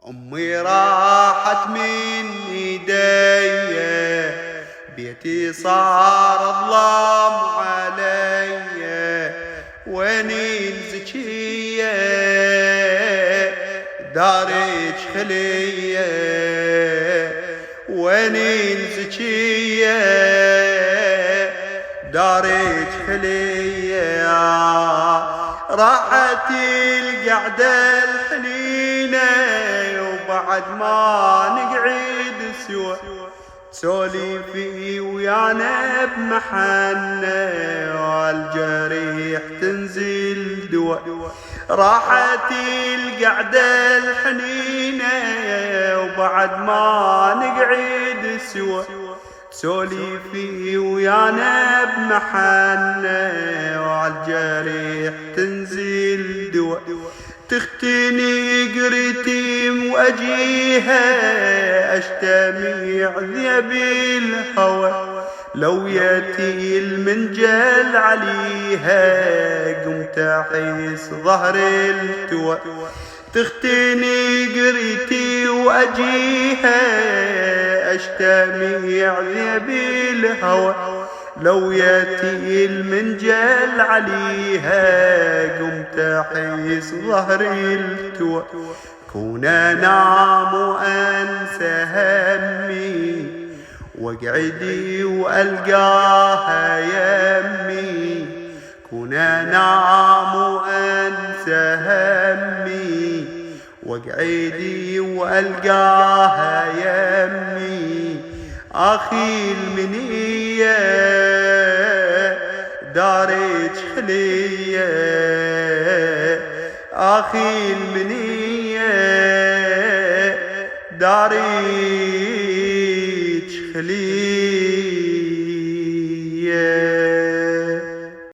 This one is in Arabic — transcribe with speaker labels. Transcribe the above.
Speaker 1: أمي راحت من إيدي، بيتي صار ظلام علي، ويني الزكية دارج خلية، ويني الزكية دارج خلية. راحت القعدة الحنينة وبعد ما نقعد سوا سوليفي ويانا بمحنة والجريح تنزل دوا. راحت القعدة الحنينة وبعد ما نقعد سوا سوليفي ويانا بمحنة والجريح تنزل دوا. تختني قريتي واجيها اشتمي عذيب الهوى، لو ياتي المنجل عليها قمت احس ظهر التوى. تختني قريتي واجيها اشتمي عذيب الهوى، لو ياتي المنجل عليها قمت احس ظهر التوى. كون انام وانسى همي واقعدي والقاها يمي، كون انام وانسى همي واقعدي والقاها يمي. اخي المنيه دارج خليه، اخي المنيه دارج خليه.